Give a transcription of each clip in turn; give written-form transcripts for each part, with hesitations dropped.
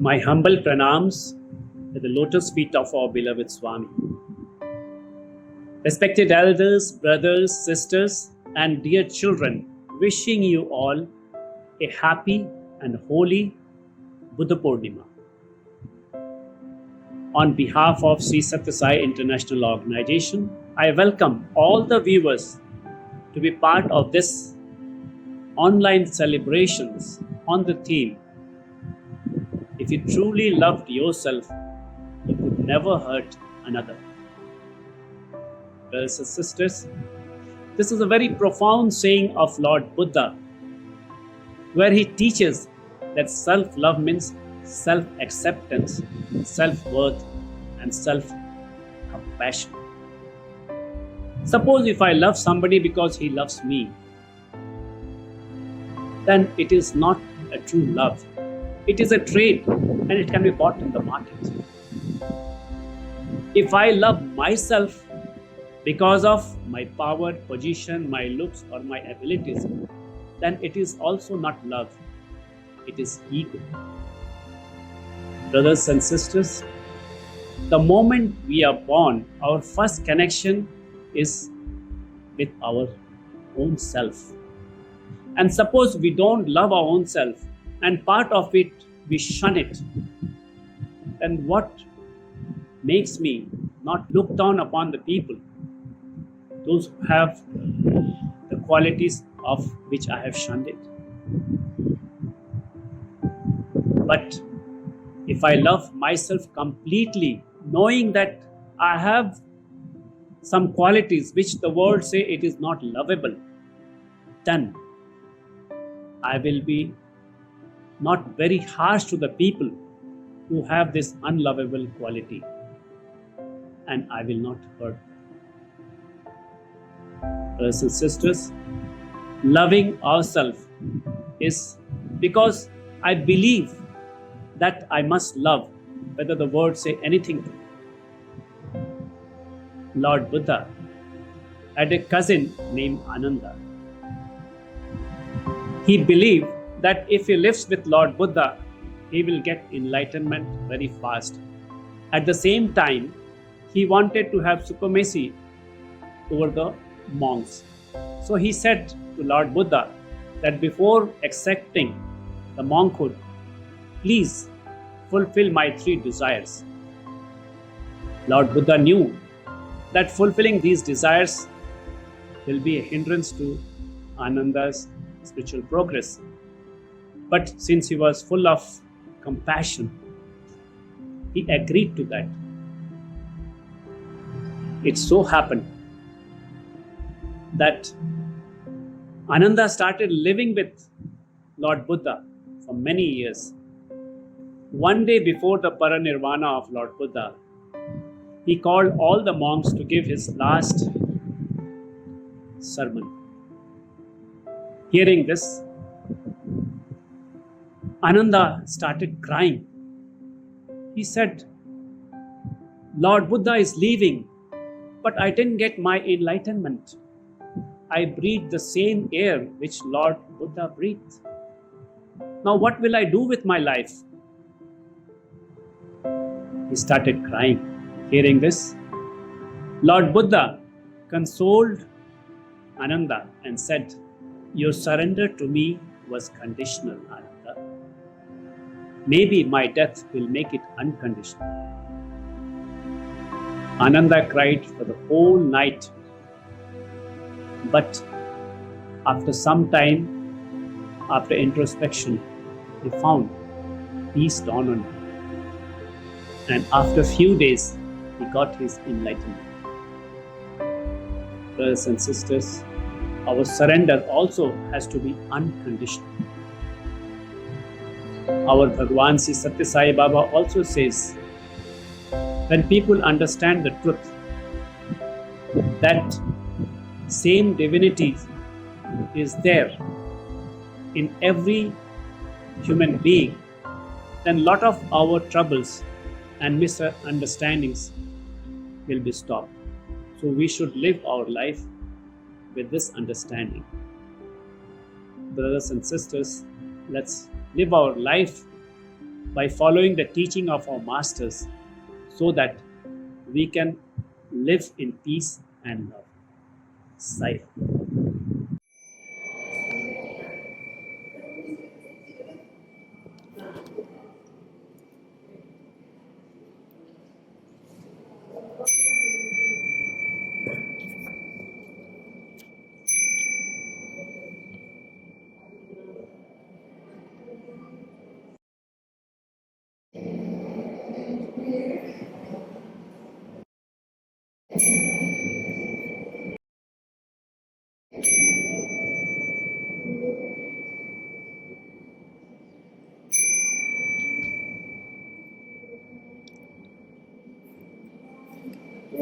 My humble pranams at the lotus feet of our beloved Swami. Respected elders, brothers, sisters, and dear children, wishing you all a happy and holy Buddha Poornima. On behalf of Sri Sathya Sai International Organization, I welcome all the viewers to be part of this online celebrations on the theme, if you truly loved yourself, you could never hurt another. Brothers and sisters, this is a very profound saying of Lord Buddha, where he teaches that self-love means self-acceptance, self-worth, and self-compassion. Suppose if I love somebody because he loves me, then it is not a true love. It is a trade and it can be bought in the market. If I love myself because of my power, position, my looks, or my abilities, then it is also not love. It is ego. Brothers and sisters, the moment we are born, our first connection is with our own self. And suppose we don't love our own self, and part of it we shun it, then what makes me not look down upon the people, those who have the qualities of which I have shunned it? But if I love myself completely, knowing that I have some qualities which the world say it is not lovable, then I will be not very harsh to the people who have this unlovable quality, and I will not hurt. Brothers and sisters, loving ourselves is because I believe that I must love, whether the words say anything to me. Lord Buddha had a cousin named Ananda. He believed that if he lives with Lord Buddha, he will get enlightenment very fast. At the same time, he wanted to have supremacy over the monks. So he said to Lord Buddha that before accepting the monkhood, please fulfill my 3 desires. Lord Buddha knew that fulfilling these desires will be a hindrance to Ananda's spiritual progress. But since he was full of compassion, he agreed to that. It so happened that Ananda started living with Lord Buddha for many years. One day before the paranirvana of Lord Buddha, he called all the monks to give his last sermon. Hearing this, Ananda started crying. He said, Lord Buddha is leaving, but I didn't get my enlightenment. I breathed the same air which Lord Buddha breathed. Now what will I do with my life? He started crying. Hearing this, Lord Buddha consoled Ananda and said, your surrender to me was conditional, Ananda. Maybe my death will make it unconditional. Ananda cried for the whole night. But after some time, after introspection, he found peace dawn on him. And after a few days, he got his enlightenment. Brothers and sisters, our surrender also has to be unconditional. Our Bhagwan Sri Sathya Sai Baba also says, when people understand the truth, that same divinity is there in every human being, then a lot of our troubles and misunderstandings will be stopped. So we should live our life with this understanding. Brothers and sisters, let's live our life by following the teaching of our masters so that we can live in peace and love. Sathya.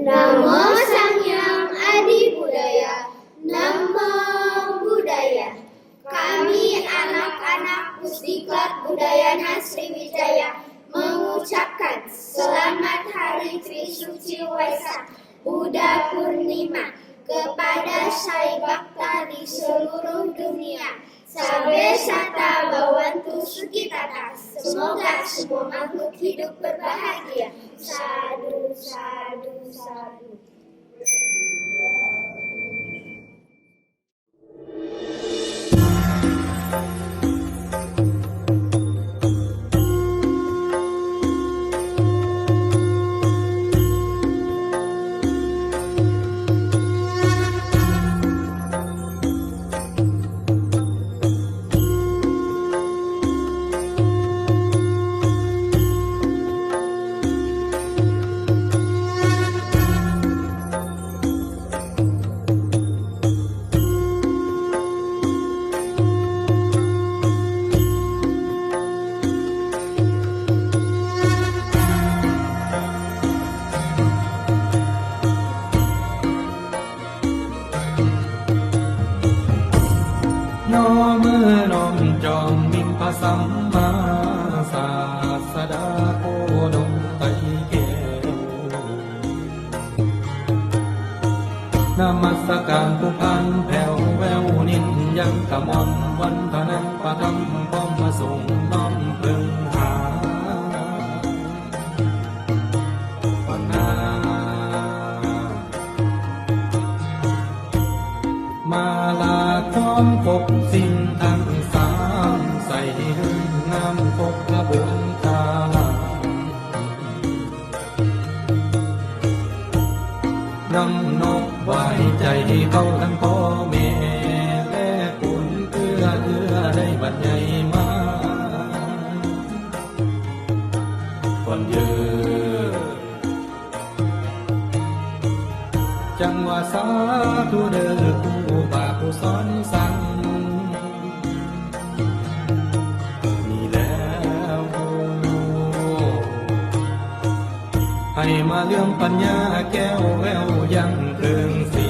Namo Sangyang Adi Budaya, Namo Budaya. Kami anak-anak Pusdiklat Budayana Sriwijaya mengucapkan Selamat Hari Trisuci Waisak Buddha Poornima kepada Sai Bhakta di seluruh dunia. Sabe sata bawantu sukitata. Semoga semua makhluk hidup berbahagia. Sadu, sadu, sadu.สัมมาศาสดาโคดมไตรเกวนามัสการผู้พันแผ่วแววนินยังกะมอมวันเท่านั้นประทำพร้อมมาส่งน้อมพึงหาปัญหามาลาค้อมกบสิ่งทั้งสามใส่งามคบกระบวนการนำนกไว้ใจเขาทั้งพ่อแม่และปุ่นเอื้อได้บัดใหญ่มาคนยืนจังว่าสาธุเด้อผู้บาผู้สอนสั่งนี่แล้วให้มาเลื่อมปัญญาแก้วแววยังเคืองสี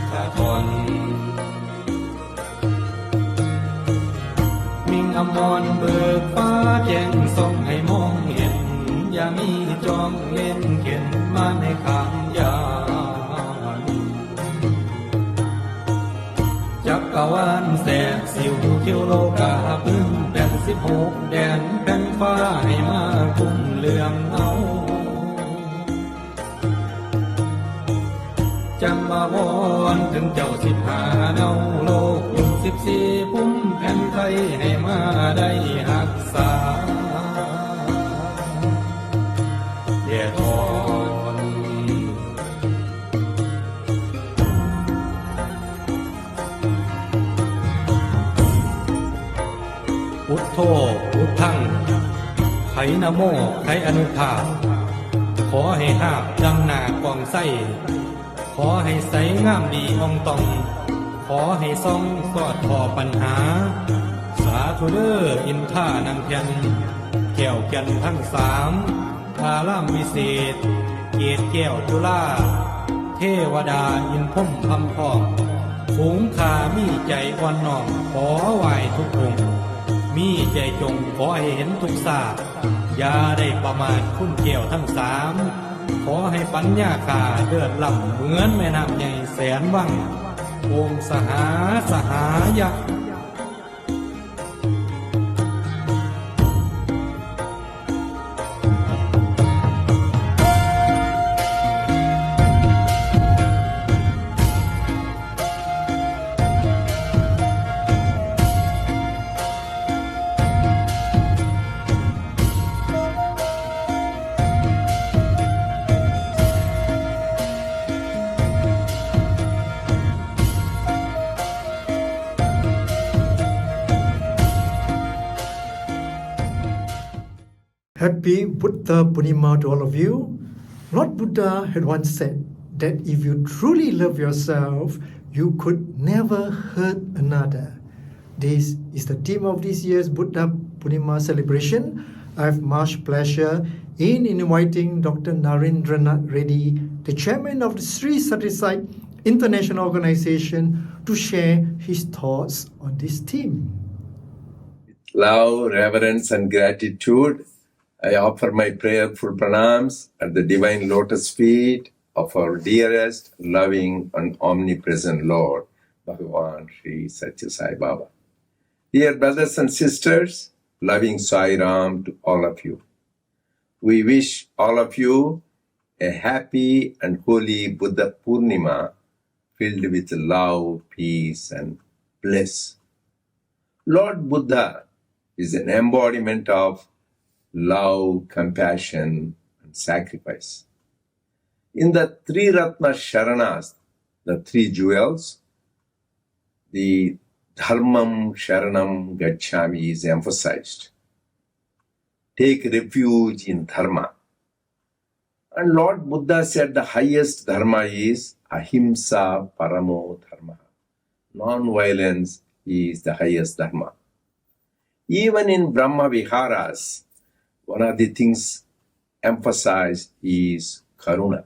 ถ้าทนมิ่งอมรเบิกฟ้าแจ้งส่องให้มองเห็นอย่ามีจองเล่นเข็นมาในคำยานจักรวาลแสกสิวเที่ยวโลกาพึ่งแผ่น16 แดนแผ่นฟ้าให้มาคุ้มเลื่อมเอาจำมาวอนถึงเจ้า15 เนาโลกยุค14 พุ่มแผ่นไทยให้มาได้รักษาเดี๋ยวทอนพุทโธพุทธังไขนะโมไขอนุภาพขอให้หาบดังหน้ากองไส้ขอให้ใสงามดีอองตองขอให้ซ่องสอดพอปัญหาสาธุเด้ออินท่านางเพียนแก้วแก่นทั้ง3อารามวิเศษเกศแก้วจุฬาเทวดาอินพุ่มพำพองฝูงขามีใจอ่อนน้อมขอไหว้ทุกองค์มีใจจงขอให้เห็นทุกศาสตร์อย่าได้ประมาทคุณแก้วทั้ง3ขอให้ปัญญาขาเดือดล่ำเหมือนแม่น้ำใหญ่แสนวังโอมสหายะ Happy Buddha Poornima to all of you. Lord Buddha had once said that if you truly love yourself, you could never hurt another. This is the theme of this year's Buddha Poornima celebration. I have much pleasure in inviting Dr. Narendranath Reddy, the chairman of the Sri Sathya International Organization, to share his thoughts on this theme. Love, reverence, and gratitude, I offer my prayerful pranams at the divine lotus feet of our dearest, loving, and omnipresent Lord, Bhagavan Sri Sathya Sai Baba. Dear brothers and sisters, loving Sai Ram to all of you. We wish all of you a happy and holy Buddha Poornima filled with love, peace, and bliss. Lord Buddha is an embodiment of love, compassion, and sacrifice. In the three Ratna Sharanas, the three jewels, the Dharmam Sharanam Gacchami is emphasized. Take refuge in Dharma. And Lord Buddha said the highest Dharma is Ahimsa Paramo Dharma. Non-violence is the highest Dharma. Even in Brahma Viharas, one of the things emphasized is Karuna.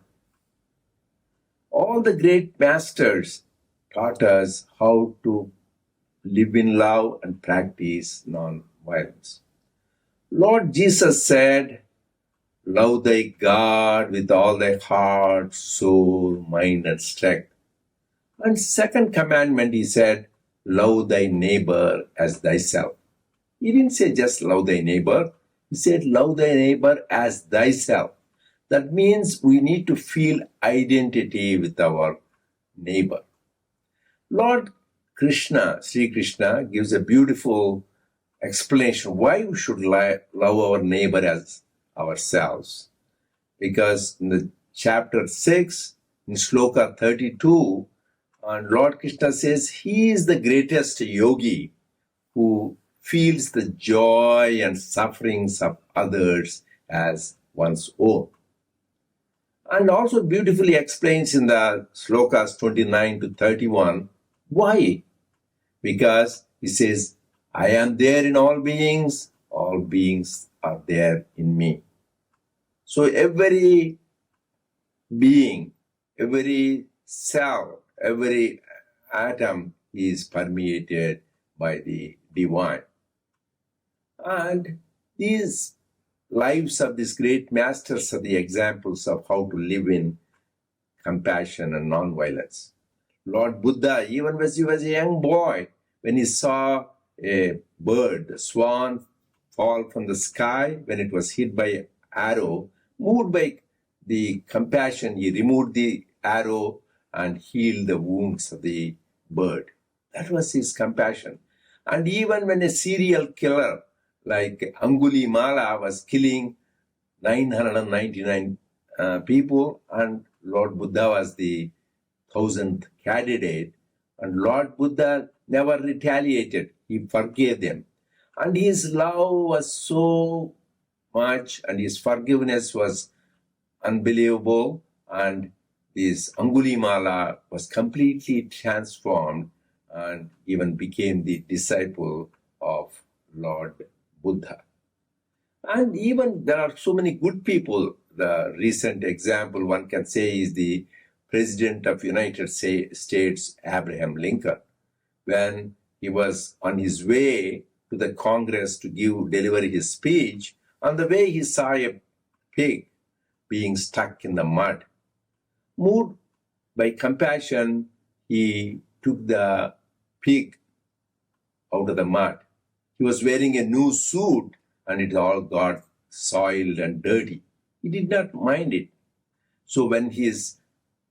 All the great masters taught us how to live in love and practice non-violence. Lord Jesus said, love thy God with all thy heart, soul, mind, and strength. And second commandment, he said, love thy neighbor as thyself. He didn't say just love thy neighbor. He said, love thy neighbor as thyself. That means we need to feel identity with our neighbor. Lord Krishna, Sri Krishna, gives a beautiful explanation why we should love our neighbor as ourselves. Because in the chapter 6, in Shloka 32, and Lord Krishna says he is the greatest yogi who feels the joy and sufferings of others as one's own. And also beautifully explains in the Slokas 29 to 31, why? Because he says, I am there in all beings are there in me. So every being, every cell, every atom is permeated by the divine. And these lives of these great masters are the examples of how to live in compassion and non-violence. Lord Buddha, even when he was a young boy, when he saw a bird, a swan, fall from the sky, when it was hit by an arrow, moved by the compassion, he removed the arrow and healed the wounds of the bird. That was his compassion. And even when a serial killer like Angulimala was killing 999 people, and Lord Buddha was the 1000th candidate, and Lord Buddha never retaliated. He forgave them. And his love was so much, and his forgiveness was unbelievable, and this Angulimala was completely transformed and even became the disciple of Lord Buddha. And even there are so many good people. The recent example one can say is the President of United States, Abraham Lincoln. When he was on his way to the Congress to deliver his speech, on the way he saw a pig being stuck in the mud. Moved by compassion, he took the pig out of the mud. He was wearing a new suit and it all got soiled and dirty. He did not mind it. So when his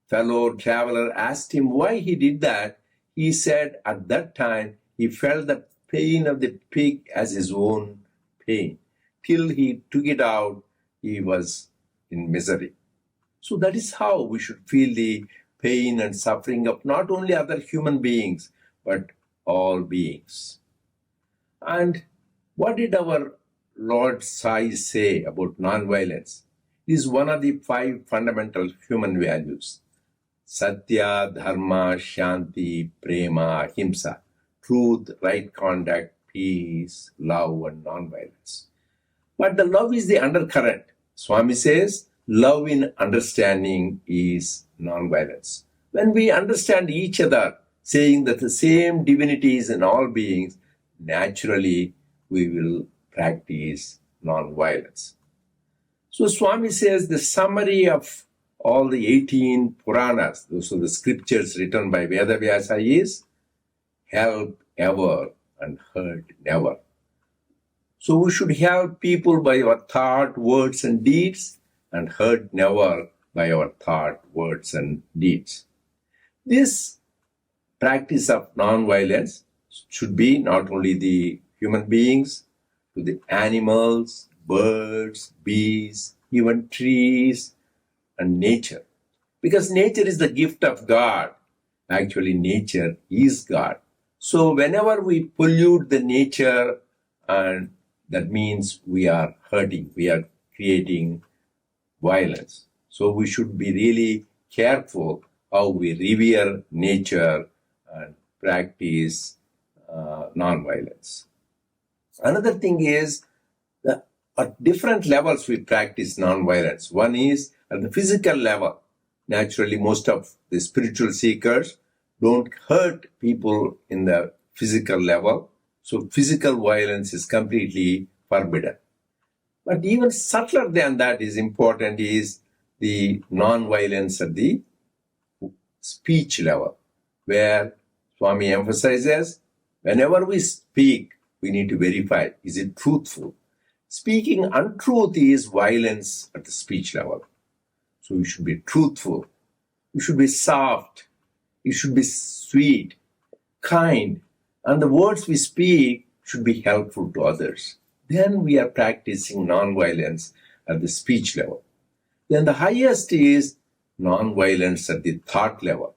fellow traveler asked him why he did that, he said at that time he felt the pain of the pig as his own pain. Till he took it out, he was in misery. So that is how we should feel the pain and suffering of not only other human beings, but all beings. And what did our Lord Sai say about non-violence is one of the 5 fundamental human values. Sathya, Dharma, Shanti, Prema, Ahimsa. Truth, right conduct, peace, love, and non-violence. But the love is the undercurrent. Swami says, love in understanding is non-violence. When we understand each other, saying that the same divinity is in all beings, naturally we will practice non-violence. So Swami says the summary of all the 18 Puranas, those are the scriptures written by Vedavyasa, is help ever and hurt never. So we should help people by our thought, words, and deeds, and hurt never by our thought, words, and deeds. This practice of non-violence should be not only the human beings, to the animals, birds, bees, even trees, and nature. Because nature is the gift of God. Actually, nature is God. So whenever we pollute the nature, and that means we are hurting, we are creating violence. So we should be really careful how we revere nature and practice non-violence. Another thing is that at different levels we practice non-violence. One is at the physical level. Naturally, most of the spiritual seekers don't hurt people in the physical level. So physical violence is completely forbidden. But even subtler than that is important is the non-violence at the speech level, where Swami emphasizes whenever we speak, we need to verify, is it truthful? Speaking untruth is violence at the speech level. So we should be truthful. We should be soft. We should be sweet, kind. And the words we speak should be helpful to others. Then we are practicing non-violence at the speech level. Then the highest is non-violence at the thought level,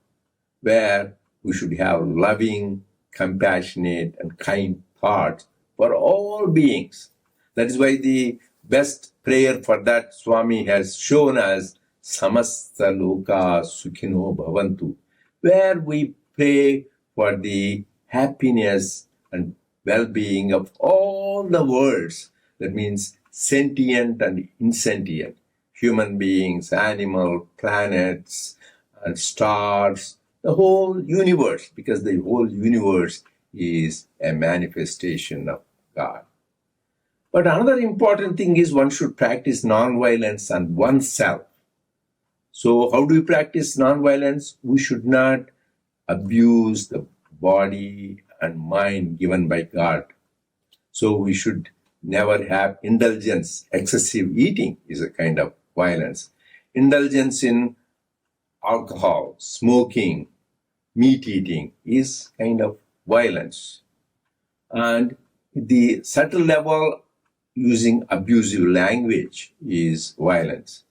where we should have loving, compassionate, and kind thoughts for all beings. That is why the best prayer for that Swami has shown us Samasta Loka Sukhino Bhavantu, where we pray for the happiness and well-being of all the worlds. That means sentient and insentient, human beings, animal, planets, and stars, the whole universe, because the whole universe is a manifestation of God. But another important thing is one should practice non-violence on oneself. So how do we practice non-violence? We should not abuse the body and mind given by God. So we should never have indulgence. Excessive eating is a kind of violence. Indulgence in alcohol, smoking, meat eating is kind of violence. And the subtle level, using abusive language is violence.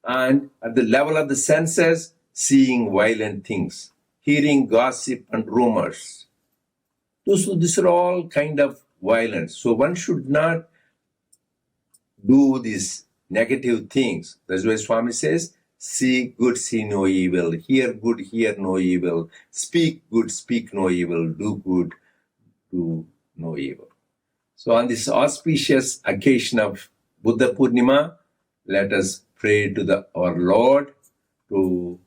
And at the level of the senses, seeing violent things, hearing gossip and rumors. These are all kind of violence. So one should not do these negative things. That's why Swami says, see good, see no evil. Hear good, hear no evil. Speak good, speak no evil. Do good, do no evil. So on this auspicious occasion of Buddha Poornima, let us pray to our Lord to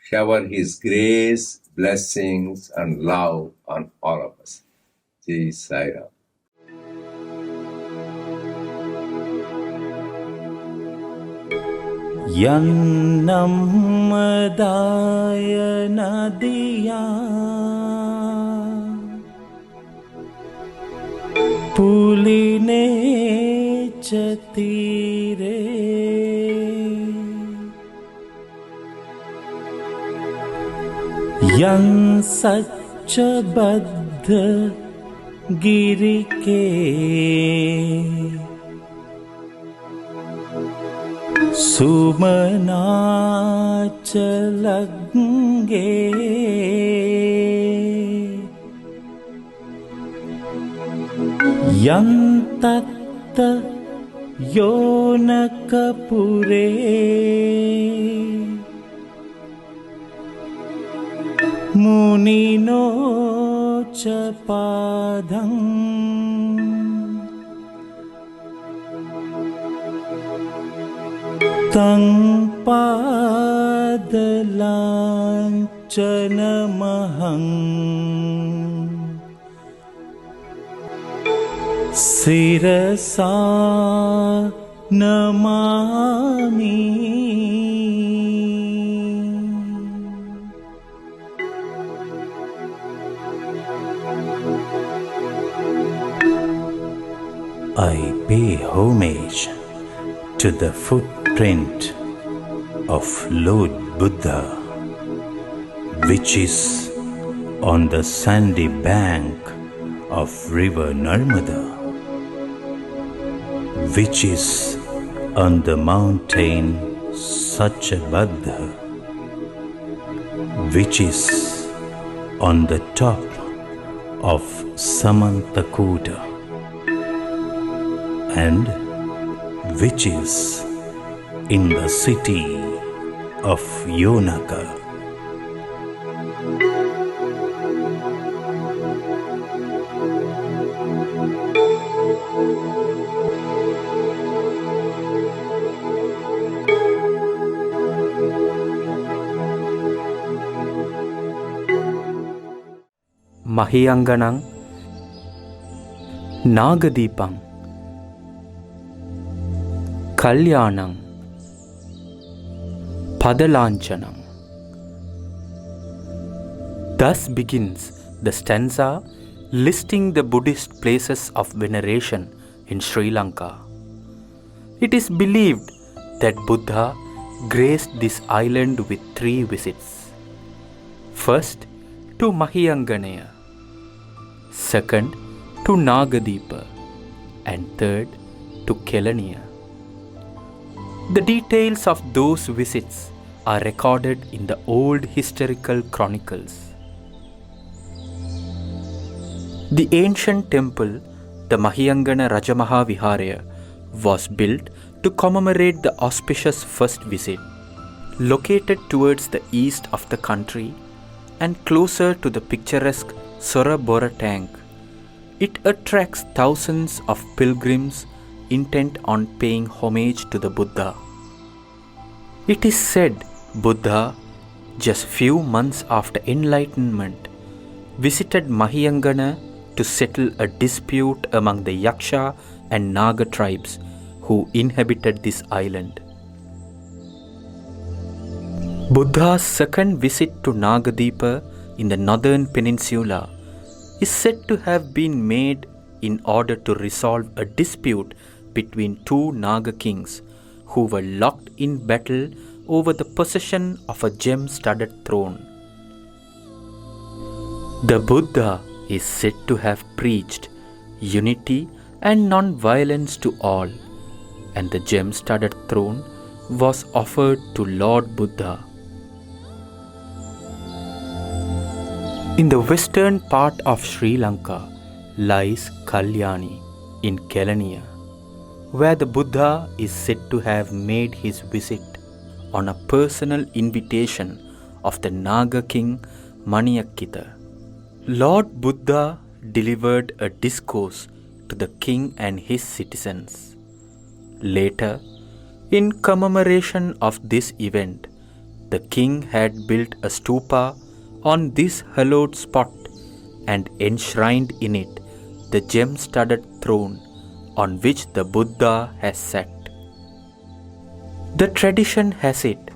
shower His grace, blessings, and love on all of us. Jai Sai Ram. Yannammadaya nadiya puline chatire yan sacca baddha girike Sumanachalagge Yantat योनकपुरे मुनिनो च पादम् तं पादलाञ्छनमहम् शिरसा Namami. I pay homage to the footprint of Lord Buddha, which is on the sandy bank of river Narmada, which is on the mountain Sathya, which is on the top of Samantakuta, and which is in the city of Yonaka. Mahiyanganang Nagadipang Kalyanang Padalanchanam. Thus begins the stanza listing the Buddhist places of veneration in Sri Lanka. It is believed that Buddha graced this island with 3 visits. First, to Mahiyanganaya, second, to Nagadipa, and third, to Kelaniya. The details of those visits are recorded in the old historical chronicles. The ancient temple, the Mahiyangana Rajamaha Viharaya, was built to commemorate the auspicious first visit. Located towards the east of the country and closer to the picturesque Sorabora tank, it attracts thousands of pilgrims intent on paying homage to the Buddha. It is said Buddha, just few months after enlightenment, visited Mahiyangana to settle a dispute among the Yaksha and Naga tribes who inhabited this island. Buddha's second visit to Nagadipa in the northern peninsula is said to have been made in order to resolve a dispute between 2 Naga kings who were locked in battle over the possession of a gem-studded throne. The Buddha is said to have preached unity and non-violence to all, and the gem-studded throne was offered to Lord Buddha. In the western part of Sri Lanka lies Kalyani in Kelaniya, where the Buddha is said to have made his visit on a personal invitation of the Naga king Maniyakkita. Lord Buddha delivered a discourse to the king and his citizens. Later, in commemoration of this event, the king had built a stupa on this hallowed spot and enshrined in it the gem-studded throne on which the Buddha has sat. The tradition has it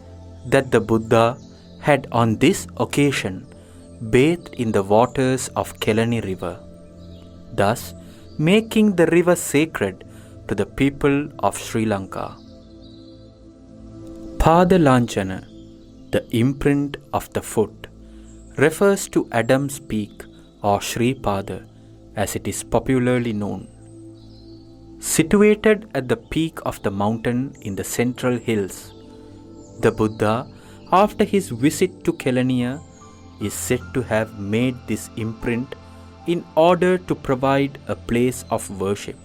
that the Buddha had on this occasion bathed in the waters of Kelani river, thus making the river sacred to the people of Sri Lanka. Padalanchana, the imprint of the foot, refers to Adam's peak or Sri Pada as it is popularly known. Situated at the peak of the mountain in the central hills, the Buddha, after his visit to Kelaniya, is said to have made this imprint in order to provide a place of worship.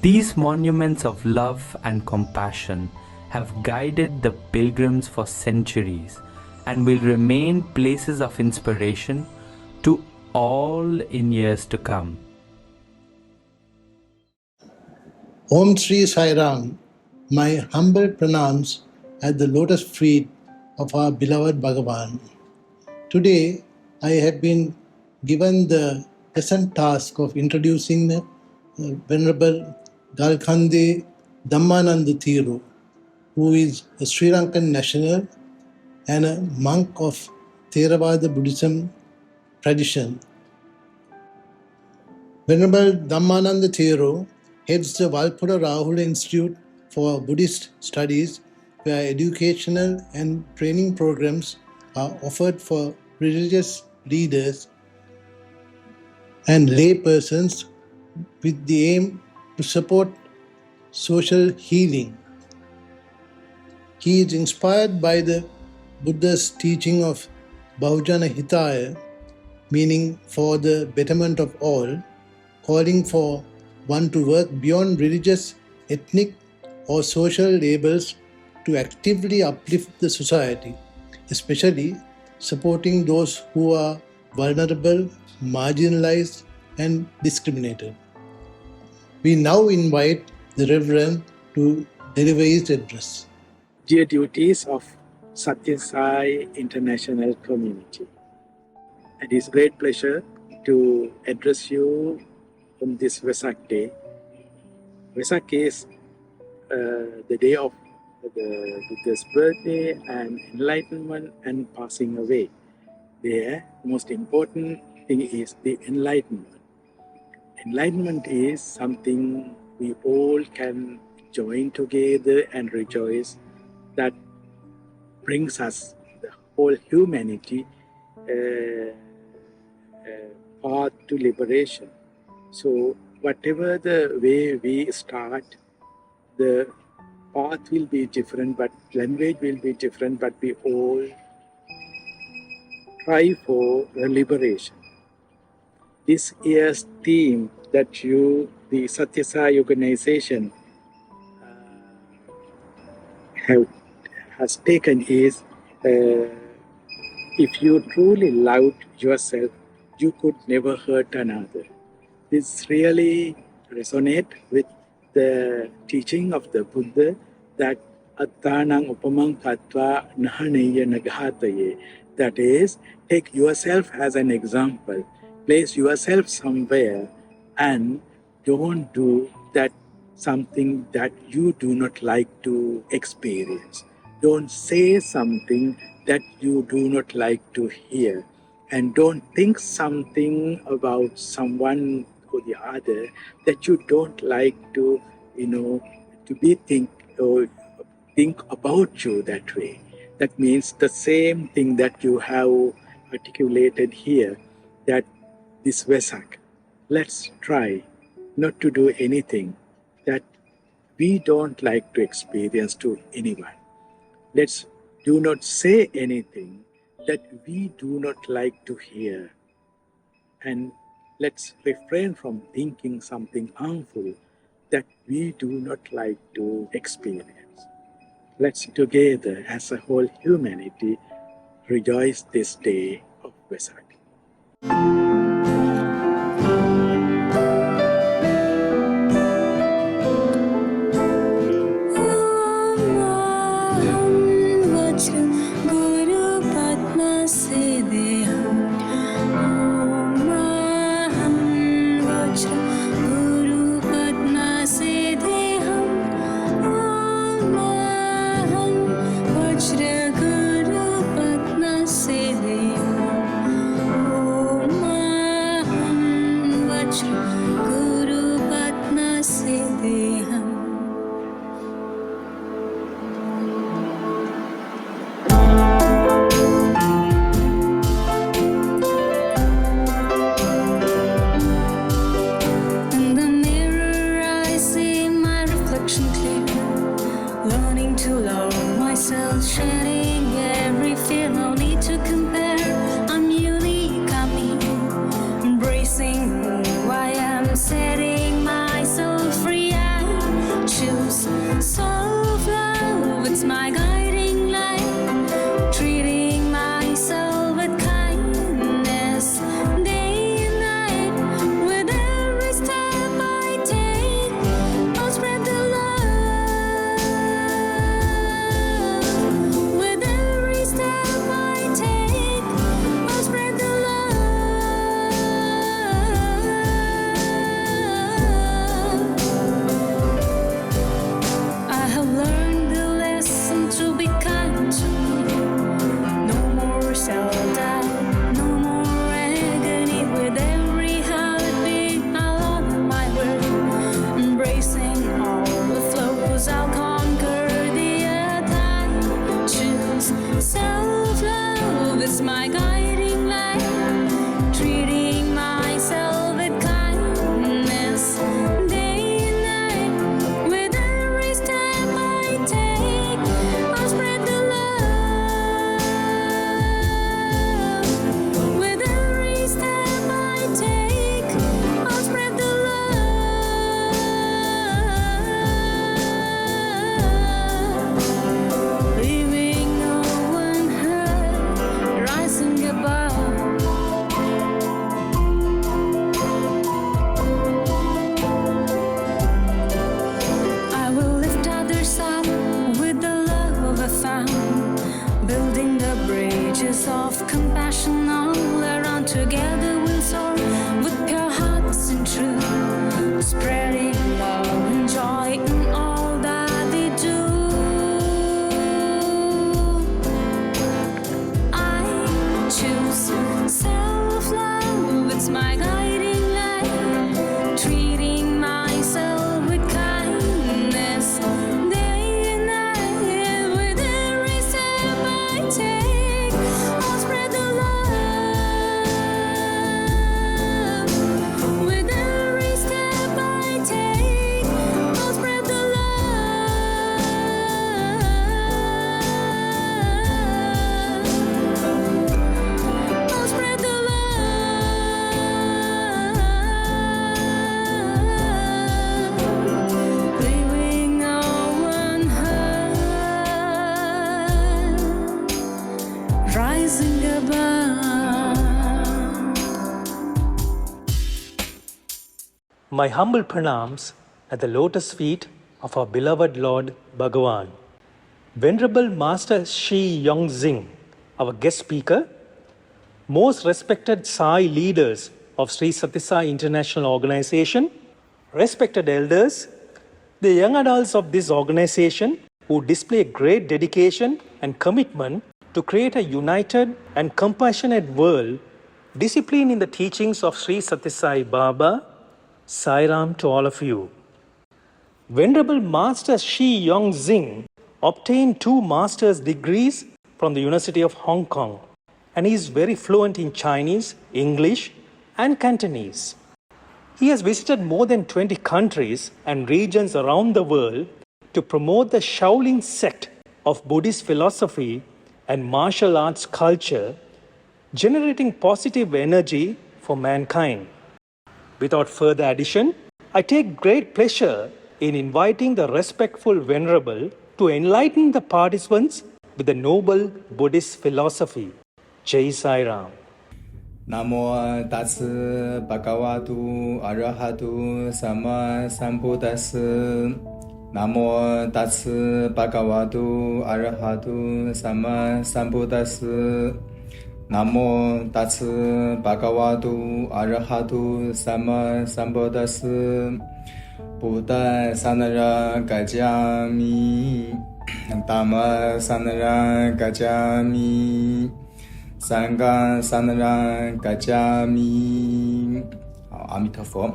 These monuments of love and compassion have guided the pilgrims for centuries and will remain places of inspiration to all in years to come. Om Sri Sai Ram, my humble pranams at the lotus feet of our beloved Bhagavan. Today, I have been given the pleasant task of introducing the Venerable Galkhande Dhammananda Thiru, who is a Sri Lankan national and a monk of Theravada Buddhism tradition. Venerable Dhammananda Thiru heads the Valpura Rahula Institute for Buddhist Studies, where educational and training programs are offered for religious leaders and lay persons with the aim to support social healing. He is inspired by the Buddha's teaching of Bahujana Hitaya, meaning for the betterment of all, calling for one to work beyond religious, ethnic, or social labels to actively uplift the society, especially supporting those who are vulnerable, marginalized, and discriminated. We now invite the Reverend to deliver his address. Dear duties of Sathya Sai International Community, it is great pleasure to address you on this Vesak Day. Vesak is the day of the Buddha's birthday and enlightenment and passing away. The most important thing is the enlightenment. Enlightenment is something we all can join together and rejoice, that brings us, the whole humanity, path to liberation. So whatever the way we start, the path will be different, but language will be different, but we all try for liberation. This year's theme that the Sathya Sai organization has taken is, if you truly loved yourself, you could never hurt another. This really resonates with the teaching of the Buddha, that attanang upamang katva nahaneya nagahataye. That is, take yourself as an example, place yourself somewhere, and don't do that something that you do not like to experience. Don't say something that you do not like to hear, and don't think something about someone or the other that you don't like to, think about you that way. That means the same thing that you have articulated here, that this Vesak, let's try not to do anything that we don't like to experience to anyone. Let's do not say anything that we do not like to hear. And let's refrain from thinking something harmful that we do not like to experience. Let's together, as a whole humanity, rejoice this day of Vesak. Guru Padma Siddhiham. Om voice of compassion all around. Together we'll soar with pure hearts and truth, spreading love and joy in all that we do. I choose self-love, it's my guiding light, treating myself with kindness day and night. With every step I take, I'll spread the love. With every step I take, I'll spread the love. I'll spread the love. Leaving no one hurt, rising above. My humble pranams at the lotus feet of our beloved Lord Bhagavan. Venerable Master Shi Yongzing, our guest speaker, most respected Sai leaders of Sri Sathya Sai International Organization, respected elders, the young adults of this organization who display great dedication and commitment to create a united and compassionate world, disciplined in the teachings of Sri Sathya Sai Baba. Sai Ram to all of you. Venerable Master Shi Yongzing obtained 2 master's degrees from the University of Hong Kong, and he is very fluent in Chinese, English, and Cantonese. He has visited more than 20 countries and regions around the world to promote the Shaolin sect of Buddhist philosophy and martial arts culture, generating positive energy for mankind. Without further addition, I take great pleasure in inviting the respectful Venerable to enlighten the participants with the noble Buddhist philosophy. Jai Sai Ram. Namo Tatsu Bhagavatu Arahatu Sama Sambuddhassa. Namo Tatsu Bhagavatu Arahatu Sama Sambuddhassa. Namo Tatsu Bhagavatu Arahatu Sama Sambuddhassa. Buddha Sanara Gajami, Dhamma Sanara Gajami, Sangha Sanara Gajami. Amitabha.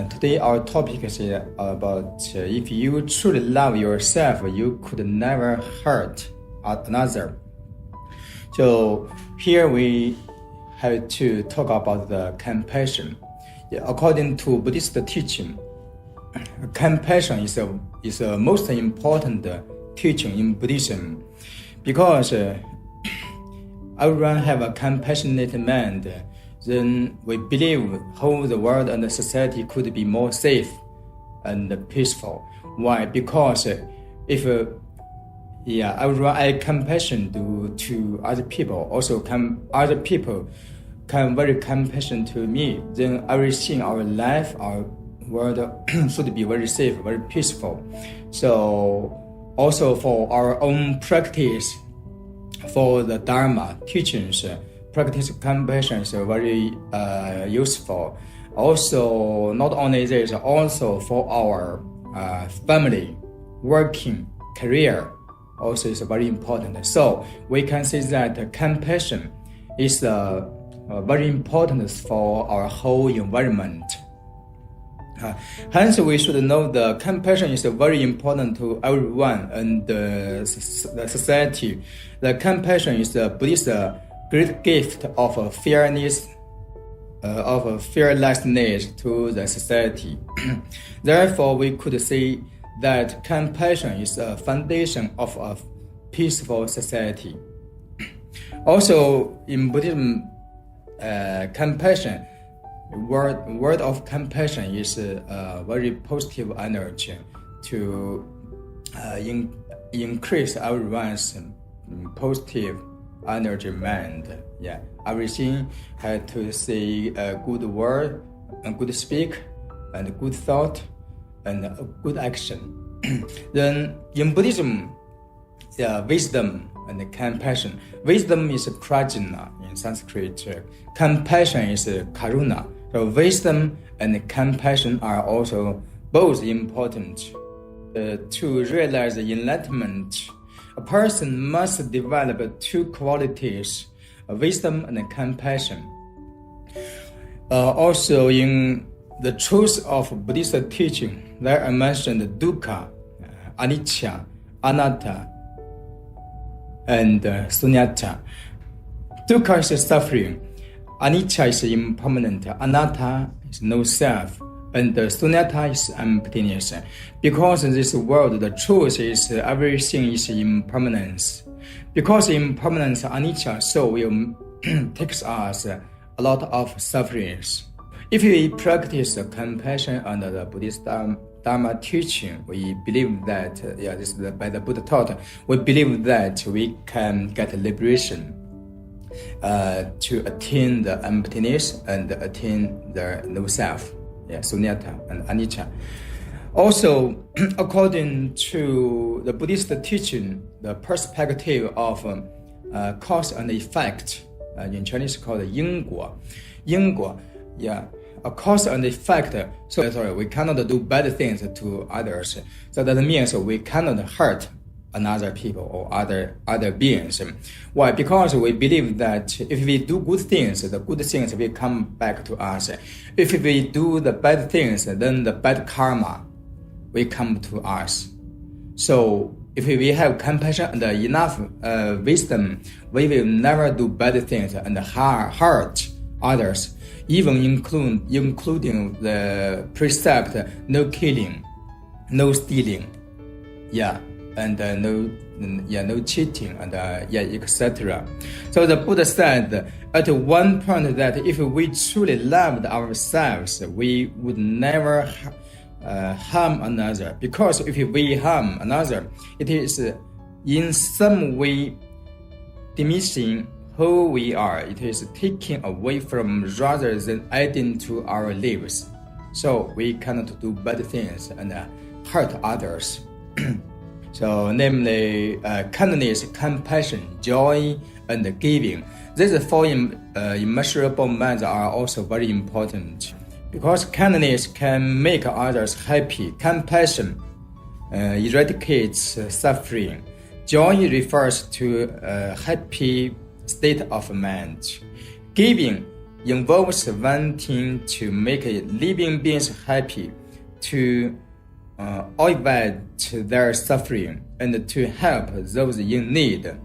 Today our topic is about if you truly love yourself, you could never hurt another. So here we have to talk about the compassion. According to Buddhist teaching, compassion is the most important teaching in Buddhism, because everyone have a compassionate mind. Then we believe whole the world and the society could be more safe and peaceful. Why? Because if everyone have compassion to other people, also other people can very compassion to me, then everything, our life, our world should be very safe, very peaceful. So also for our own practice, for the Dharma teachings, practice compassion is very useful. Also, not only this, also for our family, working, career, also is very important. So we can say that compassion is very important for our whole environment. Hence, we should know the compassion is very important to everyone and the society. The compassion is the Buddhist great gift of fairness, of fearlessness to the society. Therefore, we could say that compassion is a foundation of a peaceful society. Also, in Buddhism, compassion, word of compassion is a very positive energy to increase everyone's positive energy mind. Yeah, everything had to say a good word, a good speak, and a good thought, and a good action. Then in Buddhism, wisdom and compassion. Wisdom is prajna in Sanskrit. Compassion is karuna. So wisdom and compassion are also both important. To realize enlightenment, a person must develop two qualities, wisdom and compassion. Also in the truth of Buddhist teaching, there are mentioned dukkha, anicca, anatta, and sunyata. Dukkha is suffering, anicca is impermanent, anatta is no self, and sunyata is emptiness. Because in this world, the truth is everything is impermanence. Because impermanence, anicca, so will takes us a lot of sufferings. If we practice compassion under the Buddhist Dharma teaching, we believe that, this is by the Buddha taught, we believe that we can get liberation to attain the emptiness and attain the no self, sunyata and anicca. Also, according to the Buddhist teaching, the perspective of cause and effect, in Chinese called 因果, a cause and effect. So we cannot do bad things to others. So that means we cannot hurt another people or other beings. Why? Because we believe that if we do good things, the good things will come back to us. If we do the bad things, then the bad karma will come to us. So if we have compassion and enough wisdom, we will never do bad things and hurt others, even including the precept no killing, no stealing, and no cheating, and etc. So the Buddha said at one point that if we truly loved ourselves, we would never harm another, because if we harm another, it is in some way diminishing who we are. It is taking away from rather than adding to our lives. So we cannot do bad things and hurt others. So namely kindness, compassion, joy, and giving. These four immeasurable minds are also very important, because kindness can make others happy. Compassion eradicates suffering. Joy refers to a happy state of mind. Giving involves wanting to make living beings happy, to avoid their suffering, and to help those in need.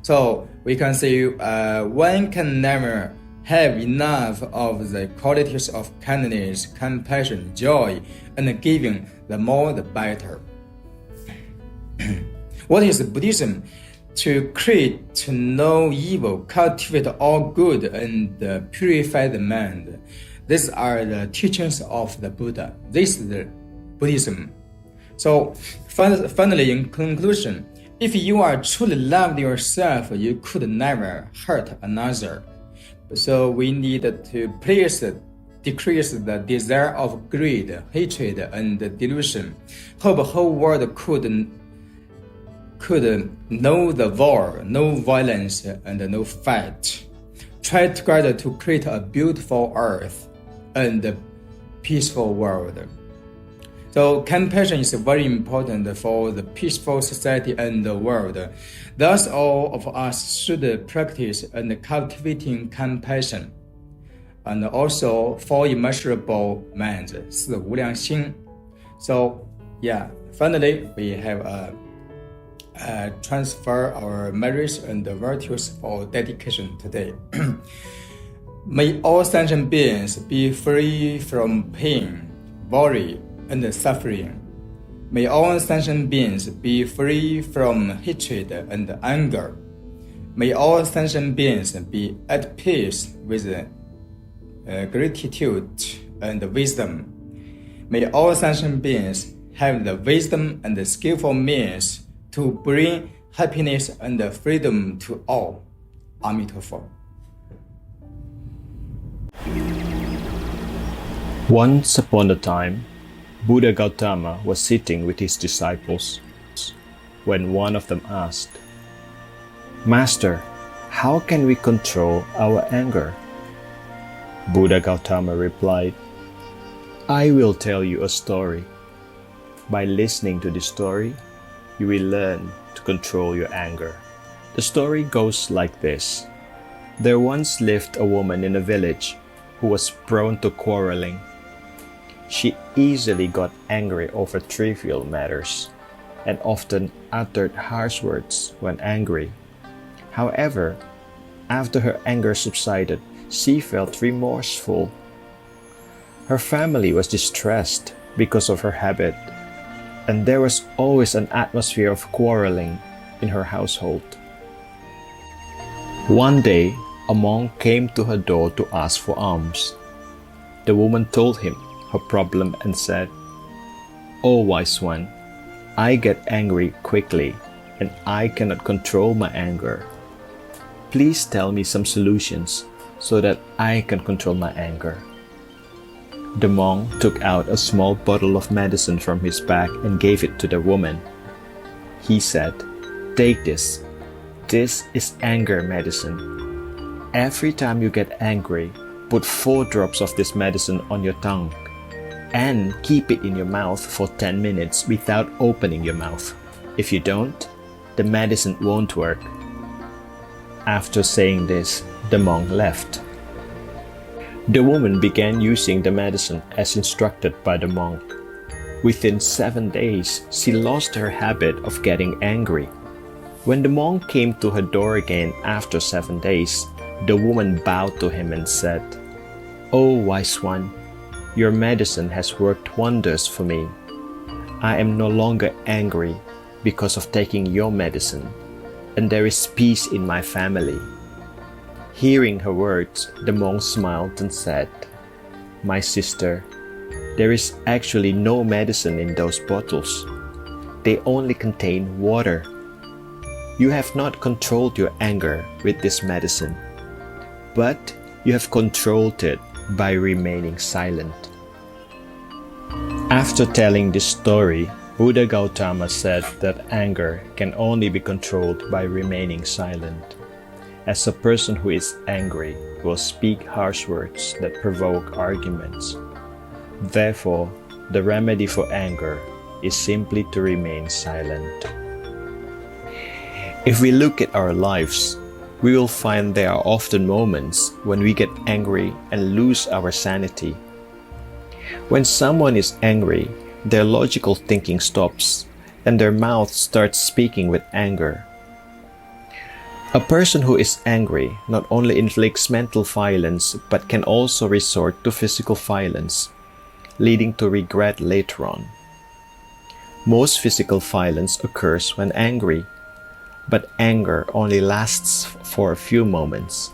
So we can say one can never have enough of the qualities of kindness, compassion, joy, and giving. The more the better. What is Buddhism? To create, to know evil, cultivate all good, and purify the mind. These are the teachings of the Buddha. This is the Buddhism. So finally, in conclusion, if you are truly loved yourself, you could never hurt another. So we need to decrease the desire of greed, hatred, and delusion. Hope the whole world could know the war, no violence, and no fight. Try together to create a beautiful earth and a peaceful world. So compassion is very important for the peaceful society and the world. Thus, all of us should practice and cultivating compassion, and also four immeasurable minds, 四无量心. So, finally, we have transfer our merits and virtues for dedication today. May all sentient beings be free from pain, worry, and suffering. May all sentient beings be free from hatred and anger. May all sentient beings be at peace with gratitude and wisdom. May all sentient beings have the wisdom and the skillful means to bring happiness and freedom to all. Amitabha. Once upon a time, Buddha Gautama was sitting with his disciples when one of them asked, Master, how can we control our anger? Buddha Gautama replied, I will tell you a story. By listening to this story, you will learn to control your anger. The story goes like this. There once lived a woman in a village who was prone to quarreling. She easily got angry over trivial matters and often uttered harsh words when angry. However, after her anger subsided, she felt remorseful. Her family was distressed because of her habit, and there was always an atmosphere of quarreling in her household. One day, a monk came to her door to ask for alms. The woman told him her problem and said, "O wise one, I get angry quickly and I cannot control my anger. Please tell me some solutions so that I can control my anger." The monk took out a small bottle of medicine from his bag and gave it to the woman. He said, "Take this. This is anger medicine. Every time you get angry, put 4 drops of this medicine on your tongue and keep it in your mouth for 10 minutes without opening your mouth. If you don't, the medicine won't work." After saying this, the monk left. The woman began using the medicine as instructed by the monk. Within 7 days, she lost her habit of getting angry. When the monk came to her door again after 7 days, the woman bowed to him and said, "O wise one, your medicine has worked wonders for me. I am no longer angry because of taking your medicine, and there is peace in my family." Hearing her words, the monk smiled and said, "My sister, there is actually no medicine in those bottles. They only contain water. You have not controlled your anger with this medicine, but you have controlled it by remaining silent." After telling this story, Buddha Gautama said that anger can only be controlled by remaining silent, as a person who is angry will speak harsh words that provoke arguments. Therefore, the remedy for anger is simply to remain silent. If we look at our lives, we will find there are often moments when we get angry and lose our sanity. When someone is angry, their logical thinking stops and their mouth starts speaking with anger. A person who is angry not only inflicts mental violence but can also resort to physical violence, leading to regret later on. Most physical violence occurs when angry, but anger only lasts for a few moments.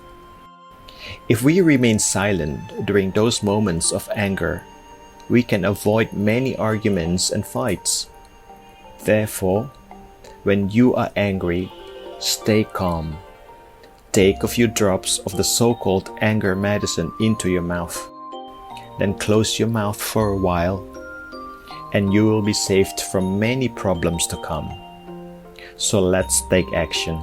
If we remain silent during those moments of anger, we can avoid many arguments and fights. Therefore, when you are angry, stay calm. Take a few drops of the so-called anger medicine into your mouth. Then close your mouth for a while, and you will be saved from many problems to come. So let's take action.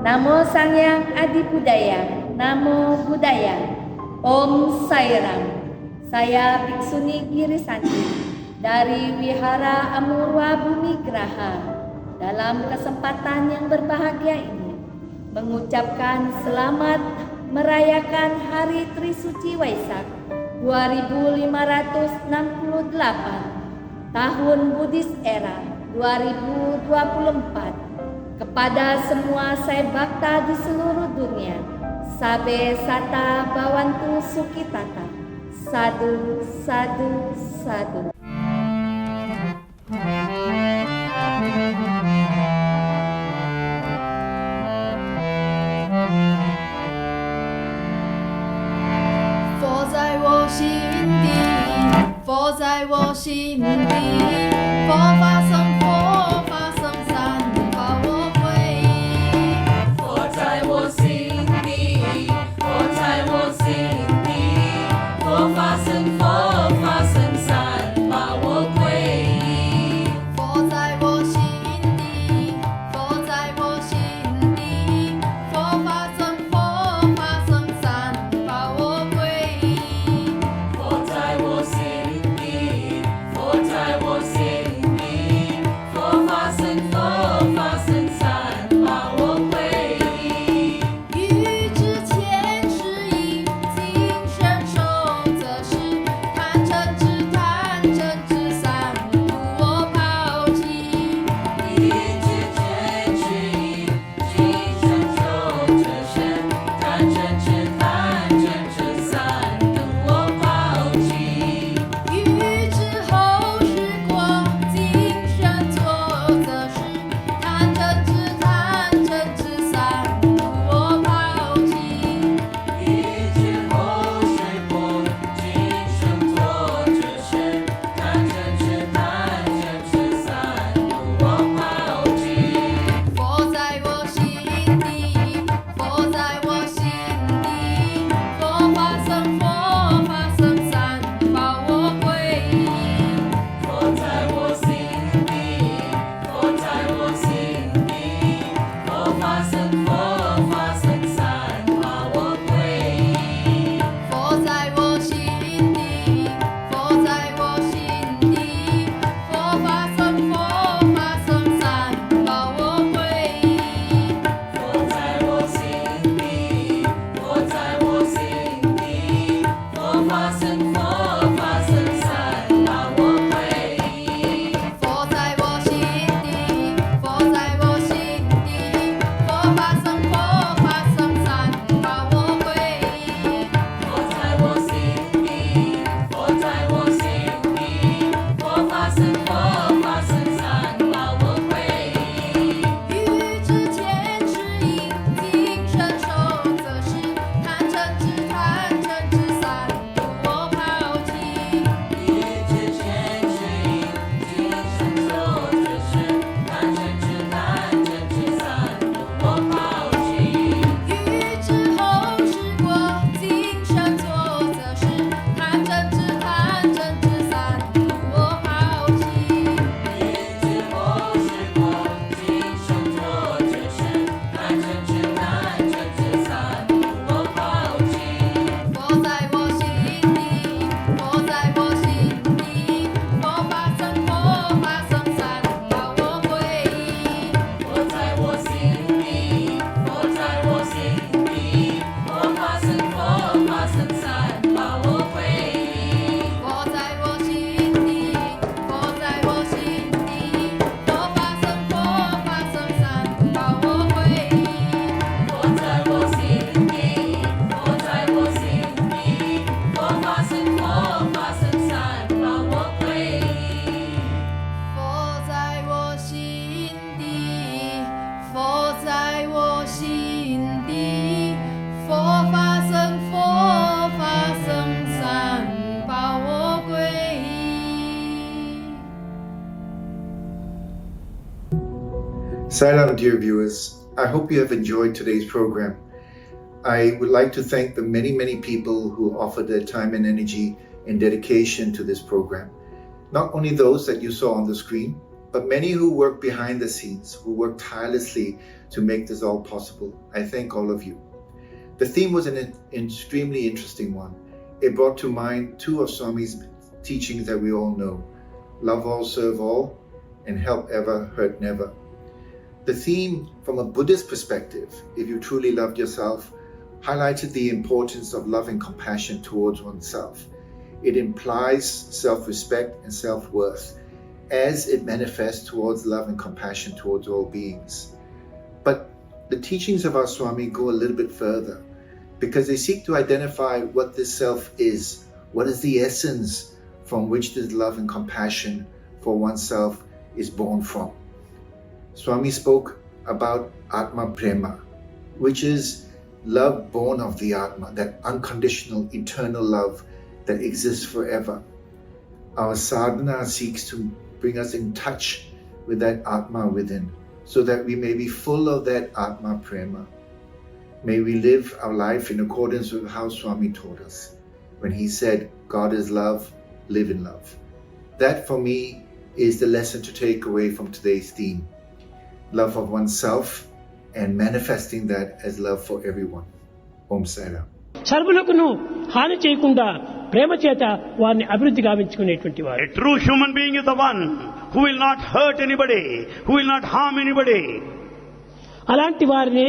Namo Sang Hyang Adi Budaya, Namo Buddhaya, Om Sai Ram. Saya Bhiksuni Girisanti dari Wihara Amurwa Bumi Graha. Dalam kesempatan yang berbahagia ini, mengucapkan selamat merayakan Hari Trisuci Waisak 2568 Tahun Buddhist Era 2024 kepada semua sai bhakta di seluruh dunia. Sabe sata bawantu sukitata. Sadu, sadu, sadu. Salam, dear viewers. I hope you have enjoyed today's program. I would like to thank the many people who offered their time and energy and dedication to this program. Not only those that you saw on the screen, but many who work behind the scenes, who work tirelessly to make this all possible. I thank all of you. The theme was an extremely interesting one. It brought to mind two of Swami's teachings that we all know: love all, serve all, and help ever, hurt never. The theme, from a Buddhist perspective, if you truly loved yourself, highlighted the importance of love and compassion towards oneself. It implies self-respect and self-worth as it manifests towards love and compassion towards all beings. But the teachings of our Swami go a little bit further, because they seek to identify what this self is, what is the essence from which this love and compassion for oneself is born from. Swami spoke about Atma Prema, which is love born of the Atma, that unconditional, eternal love that exists forever. Our sadhana seeks to bring us in touch with that Atma within, so that we may be full of that Atma Prema. May we live our life in accordance with how Swami taught us, when he said, God is love, live in love. That for me is the lesson to take away from today's theme. Love of oneself and manifesting that as love for everyone. Om Sai Ram. సర్వులకును హాని చేయకుండా ప్రేమ చేత వారిని అభివృద్ధి గావించుకునేటువంటి వారు. A true human being is the one who will not hurt anybody, who will not harm anybody. అలాంటి వారిని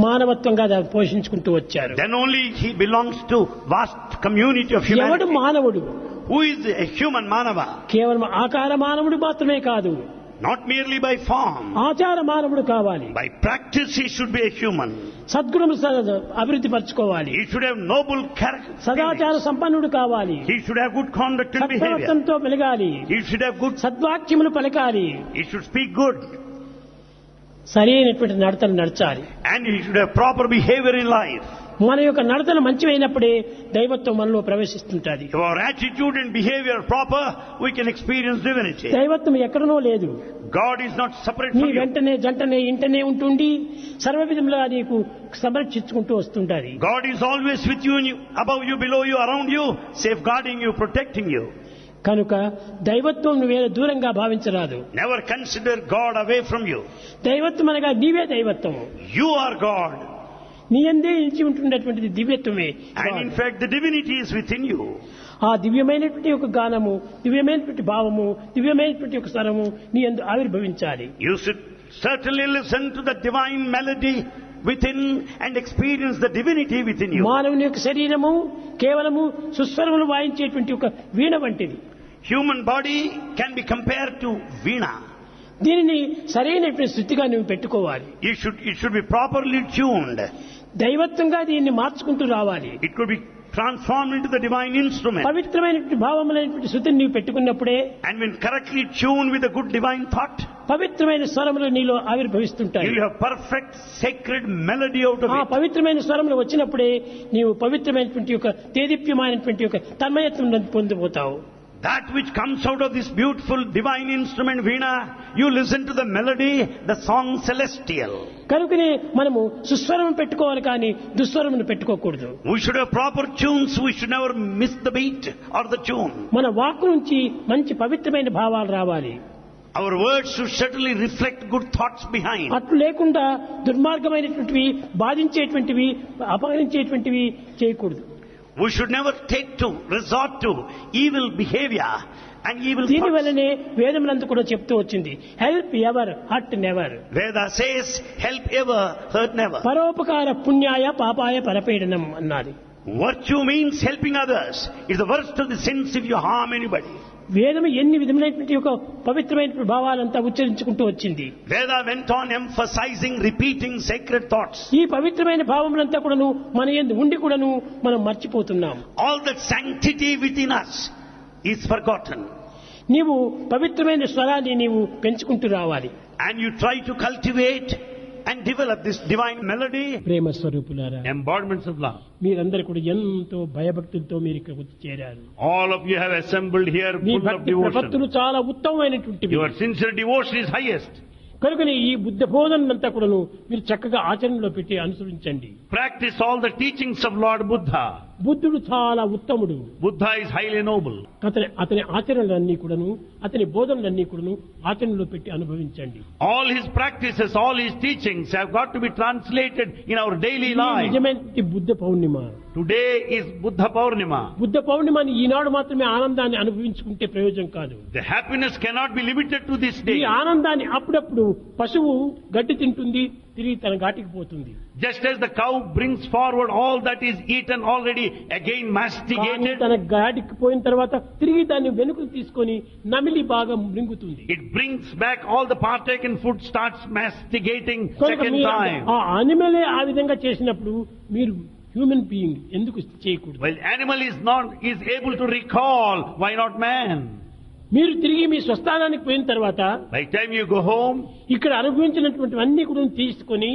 మానవత్వంగా పోషించుకుంటూ వచ్చారు. Then only he belongs to vast community of humanity. ఎవడు మానవుడు? Who is a human manava? కేవలం ఆకార మానవుడు మాత్రమే కాదు. Not merely by form. ఆచార మానవుడు కావాలి. By practice he should be a human. సద్గుణములు అభివృద్ధి పరచుకోవాలి. He should have noble character. సదాచార సంపన్నుడు కావాలి. He should have good conduct and behavior. సత్ప్రవర్తనతో మెలగాలి. He should have good సద్వాక్యములు పలకాలి. He should speak good. సరైనటువంటి నడతలు నడచాలి. And he should have proper behavior in life. మన యొక్క నడతలు మంచివైనప్పుడే దైవత్వం మనలో ప్రవేశిస్తుంటది. If our attitude and behavior proper, we can experience divinity. దైవత్వం ఎక్కడనో లేదు. God is not separate నీ from you. వెంటనే జంటనే ఇంటనే ఉంటుండి సర్వ విధములుగా నీకు సంరక్షించుకుంటూ వస్తుంటది. God is always with you, above you, below you, around you, safeguarding you, protecting you. కనుక దైవత్వం వేరే దూరంగా భావించరాదు. Never consider God away from you. దైవత్వం అనగా నీవే దైవత్వము. You are God. నీ యందే నిలిచి ఉంటున్నటువంటిది దివ్యత్వమే. And in fact the divinity is within you. ఆ దివ్యమైనటువంటి ఒక గానము, దివ్యమైనటువంటి భావము, దివ్యమైనటువంటి ఒక స్వరము నీ యందు ఆవిర్భవించాలి. You should certainly listen to the divine melody within and experience the divinity within you. మానవుని యొక్క శరీరము కేవలము సుస్వరములు వాయించేటువంటి ఒక వీణ వంటిది. Human body can be compared to veena. దీనిని సరైనటువంటి స్థితిగా నువ్వు పెట్టుకోవాలి. It should be properly tuned. దైవత్వంగా దీన్ని మార్చుకుంటూ రావాలి. It could be transformed into the divine instrument. పవిత్రమైనటువంటి భావములైనటువంటి స్థితిని నీవు పెట్టుకున్నప్పుడే, and when correctly tuned with a good divine thought, పవిత్రమైన స్వరములు నీలో ఆవిర్భవిస్తుంటాయి. you have perfect sacred melody out of it. ఆ పవిత్రమైన స్వరములు వచ్చినప్పుడే నీవు పవిత్రమైనటువంటి ఒక తేజీప్యమైనటువంటి ఒక తన్మయత్వం పొందిపోతావు. That which comes out of this beautiful divine instrument veena, you listen to the melody, the song celestial. కనుకనే మనము సుస్వరం పెట్టుకోవాలి కానీ దుస్వరమును పెట్టుకోకూడదు. We should have proper tunes, we should never miss the beat or the tune. మన వాక్కు నుంచి మంచి పవిత్రమైన భావాలు రావాలి. Our words should certainly reflect good thoughts behind. అట్లు లేకుండా దుర్మార్గమైనటువంటివి, బాధించేటువంటివి, అపహరించేటువంటివి చేయకూడదు. We should never resort to evil behavior and evil thoughts. దీని వల్లనే వేదములందు కూడా చెప్తూ వచ్చింది, help ever hurt never. Veda says help ever hurt never. పరోపకార పుణ్యాయ పాపాయ పరపీడనం అన్నది. Virtue means helping others. It's the worst of the sins if you harm anybody. వేదము ఎన్ని విధములైనటువంటి ఒక పవిత్రమైన భావాలంతా ఉచ్చరించుకుంటూ వచ్చింది. Veda went on emphasizing, repeating sacred thoughts. ఈ పవిత్రమైన భావములంతా కూడాను మన యందు ఉండి కూడాను మనం మర్చిపోతున్నాం. All that sanctity within us is forgotten. నీవు పవిత్రమైన స్వరాన్ని నీవు పెంచుకుంటూ రావాలి. And you try to cultivate and develop this divine melody. ప్రేమ స్వరూపులారా, embodiments of love. మీరందరూ కూడా ఎంతో భయభక్తులతో మీరు ఇక్కడికి వచ్చి చేరారు. All of you have assembled here full of devotion. భక్తులు చాలా ఉత్తమమైనటువంటివి. Your sincere devotion is highest. కనుకనే ఈ బుద్ధ బోధనంతా కూడాను మీరు చక్కగా ఆచరణలో పెట్టి అనుసరించండి. Practice all the teachings of Lord Buddha. బుద్ధుడు చాలా ఉత్తముడు. Buddha is highly noble. అతని ఆచరణలన్నీ కూడాను, అతని బోధనలన్నీ కూడాను ఆచరణలో పెట్టి అనుభవించండి. All his practices, all his teachings have got to be translated in our daily life. నిజమైన బుద్ధ పౌర్ణిమ. Today is Buddha Poornima. Buddha పౌర్ణిమని ఈనాడు మాత్రమే ఆనందాన్ని అనుభవించుకుంటే ప్రయోజనం కాదు. The happiness cannot be limited to this day. ఈ ఆనందాన్ని అప్పుడప్పుడు పశువు గడ్డి తింటుంది, తిరిగి తన ఘాటికి పోతుంది. Just as the cow brings forward all that is eaten already, again masticated. తన ఘాటికి పోయిన తర్వాత తిరిగి దాన్ని వెనుకకు తీసుకొని నమిలి బాగా మృంగుతుంది. It brings back all the partaken food, starts masticating second time. ఆ అనిమలే ఆ విధంగా చేసినప్పుడు మీరు హ్యూమన్ బీయింగ్ ఎందుకు చేయకూడదు? Well, animal is able to recall, why not man? మీరు తిరిగి మీ స్వస్థానానికి పోయిన తర్వాత by the time you go home, ఇక్కడ అనుభవించినటువంటి అన్ని కూడా తీసుకొని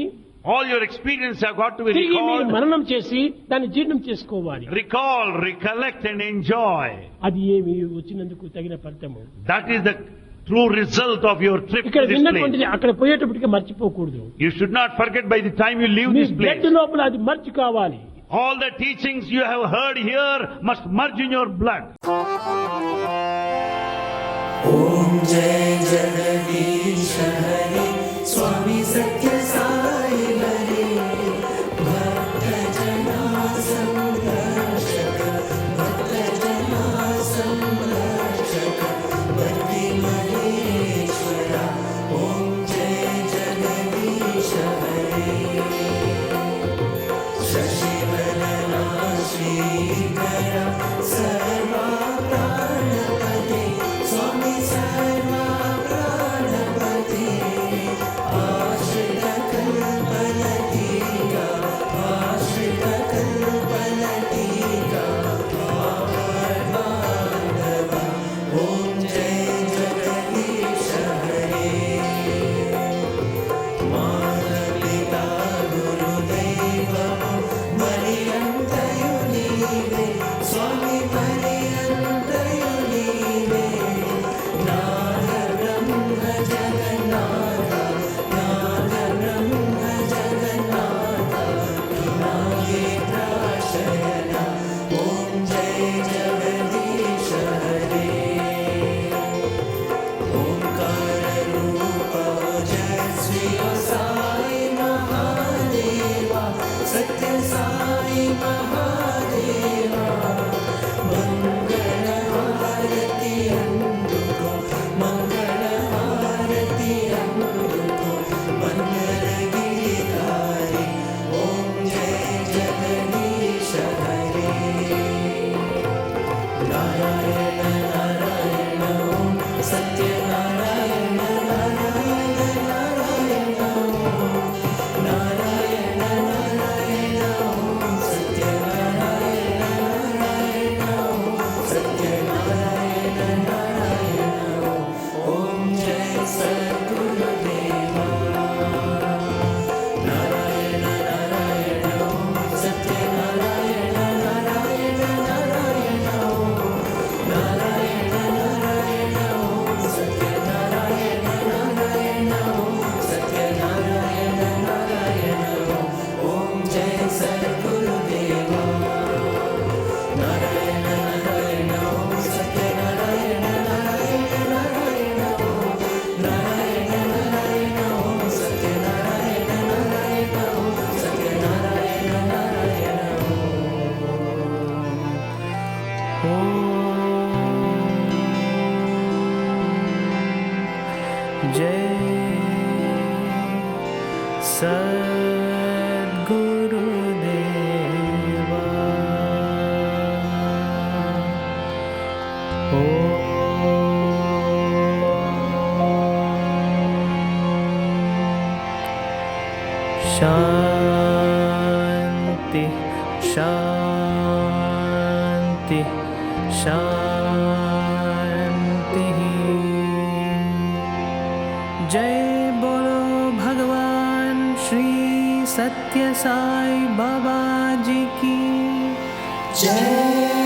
all your experience have got to be తిరిగి మీరు recalled. మననం చేసి దాన్ని జీర్ణం చేసుకోవాలి. Recall, recollect and enjoy. అది ఏమి వచ్చినందుకు తగిన ఫలితము. That is the true result of your trip ఇక్కడ to this విన్నటువంటిది place. అక్కడ పోయేటప్పటికి మర్చిపోకూడదు. You should not forget by the time you leave me this place. Blood లోపల అది మర్చి కావాలి. All the teachings you have heard here must merge in your blood. Om Jai Jagadish Hare Swami Sathya Sai Hare Bhakta Jana Samrashaka Bhakta Jana Samrashaka Bhakti Maheshwara Om Jai Jagadish Hare Shashivarana Shrikara Sarva Pranapate Swami Sarva Pranapate Ashrita Kalpanatika Ashrita Kalpanatika Bhavardhava Om Jai Jagadish Hare Mata Pita Guru Deva Mariyantayu Nive Swami Mariyantayu Nive Nada Brahma Jagannatha Nada Brahma Jagannatha Nage Prashayana Om Jai Jagadish Hare Omkara Rupa Jai Sri Sai Mahadeva Satya Sai Mahadeva Mangala Harati Anduko Mangala Harati Anduko Mangala Giridhari Om Jai Jagadish Hare Narayana Narayana Om Satya Narayana Narayana Narayana Om Narayana Narayana Om Satya Narayana Narayana Om Satya Narayana Narayana Om Jai Sadguru Deva Narayana Narayana Om Satya Narayana Narayana Narayana Om Narayana Narayana Om Satya Narayana Narayana Om Satya Narayana Narayana Om Jai Sadguru Deva Narayana Narayana Om Satya Narayana Narayana Narayana Om Narayana Narayana Om Satya Narayana Narayana Om Satya Narayana Narayana Jai Sadguru Deva Shanti Shanti Shanti Jai Bolo Bhagavan Shri Sathya Sai Baba Ji ki Jai